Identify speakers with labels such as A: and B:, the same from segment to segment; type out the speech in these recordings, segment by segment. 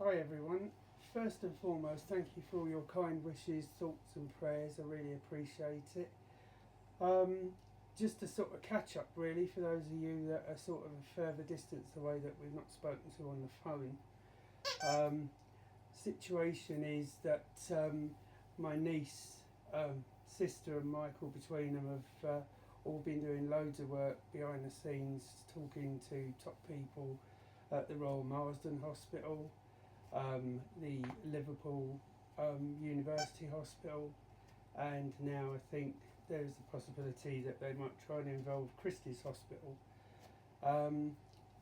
A: Hi everyone. First and foremost, thank you for all your kind wishes, thoughts and prayers. I really appreciate it. Um, just a sort of catch up really for those of you that are sort of a further distance away that we've not spoken to on the phone. Um, Situation is that my niece, sister and Michael between them have all been doing loads of work behind the scenes, talking to top people at the Royal Marsden Hospital, the Liverpool University Hospital, and now I think there's a possibility that they might try and involve Christie's Hospital.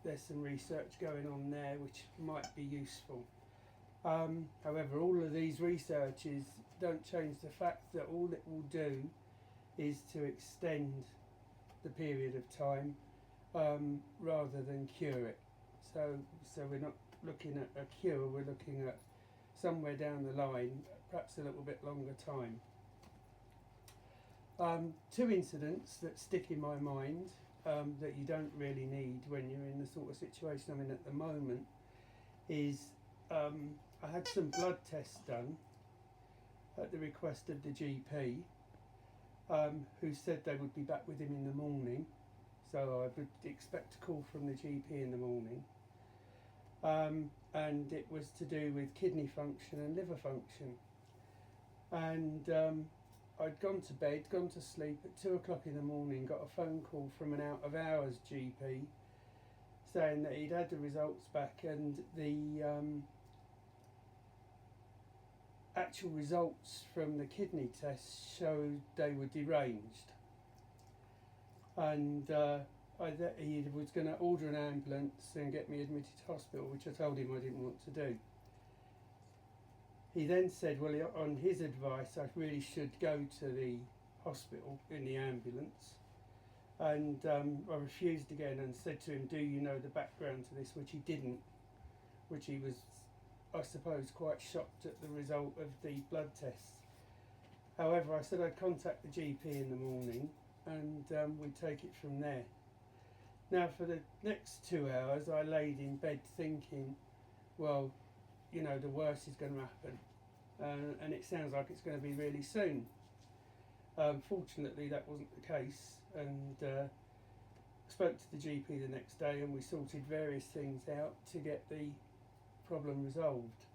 A: There's some research going on there which might be useful. However, all of these researches don't change the fact that all it will do is to extend the period of time rather than cure it. So we're not looking at a cure, we're looking at somewhere down the line, perhaps a little bit longer time. Two incidents that stick in my mind that you don't really need when you're in the sort of situation I'm in at the moment is I had some blood tests done at the request of the GP, who said they would be back with him in the morning. So I would expect a call from the GP in the morning. And it was to do with kidney function and liver function. And I'd gone to bed, gone to sleep at 2 o'clock in the morning, got a phone call from an out of hours GP saying that he'd had the results back and the actual results from the kidney tests showed they were deranged. And he was going to order an ambulance and get me admitted to hospital, which I told him I didn't want to do. He then said, well, on his advice, I really should go to the hospital in the ambulance. And I refused again and said to him, do you know the background to this? Which he didn't, which he was, I suppose, quite shocked at the result of the blood tests. However, I said I'd contact the GP in the morning and we'd take it from there. Now, for the next 2 hours, I laid in bed thinking, well, you know, the worst is going to happen. And it sounds like it's going to be really soon. Fortunately, that wasn't the case. And spoke to the GP the next day and we sorted various things out to get the problem resolved.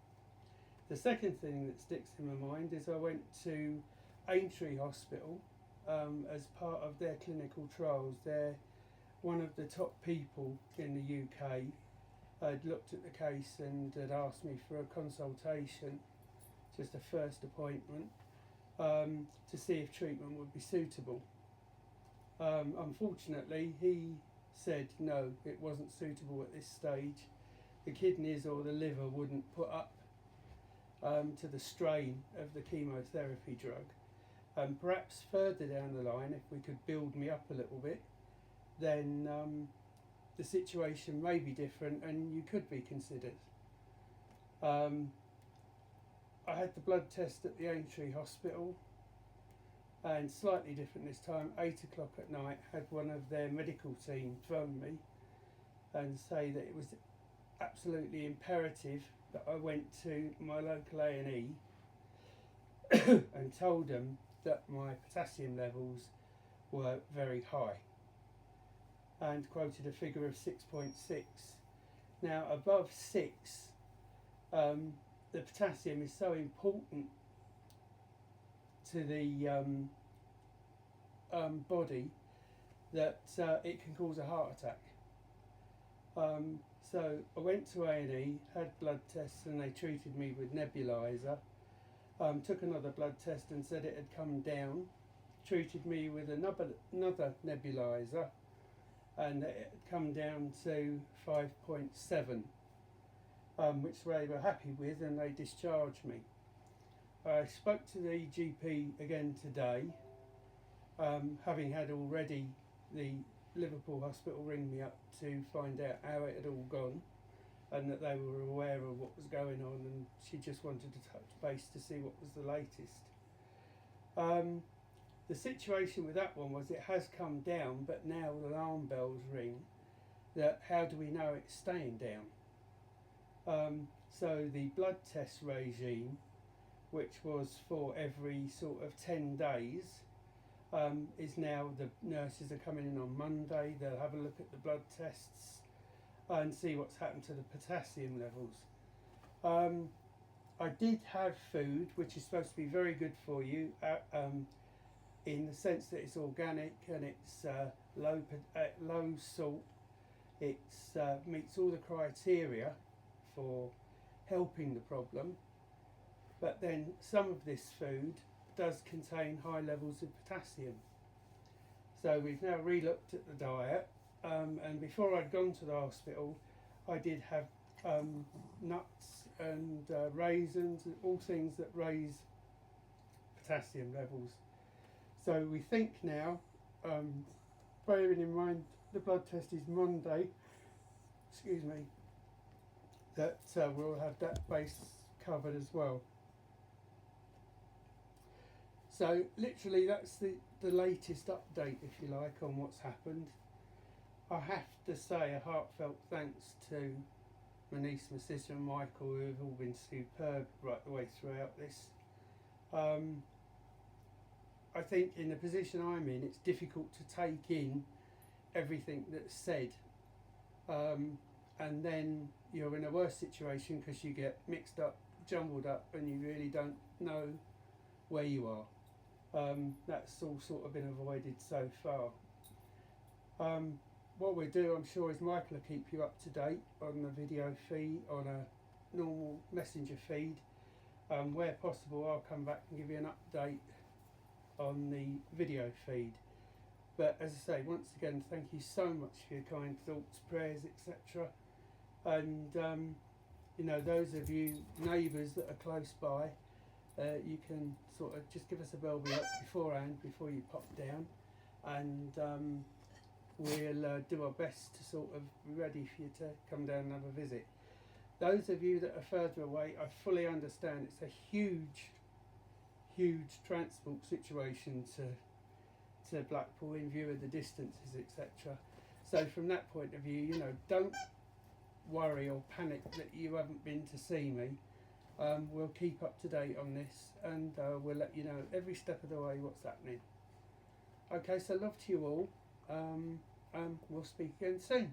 A: The second thing that sticks in my mind is I went to Aintree Hospital as part of their clinical trials. They're one of the top people in the UK. Had looked at the case and had asked me for a consultation, just a first appointment, to see if treatment would be suitable. Unfortunately, he said no, it wasn't suitable at this stage. The kidneys or the liver wouldn't put up to the strain of the chemotherapy drug. Perhaps further down the line, if we could build me up a little bit, then the situation may be different and you could be considered. I had the blood test at the Aintree Hospital, and slightly different this time, 8 o'clock at night, had one of their medical team phone me and say that it was absolutely imperative that I went to my local A&E and told them that my potassium levels were very high, and quoted a figure of 6.6. Now, above 6, the potassium is so important to the body that it can cause a heart attack. So I went to A&E, had blood tests, and they treated me with nebulizer. Took another blood test and said it had come down. Treated me with another nebulizer, and it had come down to 5.7, which they were happy with, and they discharged me. I spoke to the GP again today, having had already the Liverpool Hospital ring me up to find out how it had all gone and that they were aware of what was going on, and she just wanted to touch base to see what was the latest. The situation with that one was it has come down, but now alarm bells ring that how do we know it's staying down? So the blood test regime, which was for every sort of 10 days, is now, the nurses are coming in on Monday. They'll have a look at the blood tests and see what's happened to the potassium levels. I did have food which is supposed to be very good for you, in the sense that it's organic and it's low salt. It meets all the criteria for helping the problem, but then some of this food does contain high levels of potassium. So we've now re-looked at the diet, and before I'd gone to the hospital, I did have nuts and raisins, and all things that raise potassium levels. So we think now, bearing in mind the blood test is Monday, excuse me, that we'll have that base covered as well. So literally that's the latest update, if you like, on what's happened. I have to say a heartfelt thanks to my niece, my sister and Michael, who have all been superb right the way throughout this. I think in the position I'm in, it's difficult to take in everything that's said, and then you're in a worse situation because you get mixed up, jumbled up, and you really don't know where you are. That's all sort of been avoided so far. What we'll do, I'm sure, is Michael will keep you up to date on the video feed, on a normal messenger feed. Where possible, I'll come back and give you an update on the video feed. But as I say, once again, thank you so much for your kind thoughts, prayers, etc. And you know, those of you neighbours that are close by, you can sort of just give us a bell beforehand, before you pop down, and we'll do our best to sort of be ready for you to come down and have a visit. Those of you that are further away, I fully understand it's a huge transport situation to Blackpool in view of the distances, etc. So from that point of view, you know, don't worry or panic that you haven't been to see me. We'll keep up to date on this, and we'll let you know every step of the way what's happening. Okay, so love to you all. We'll speak again soon.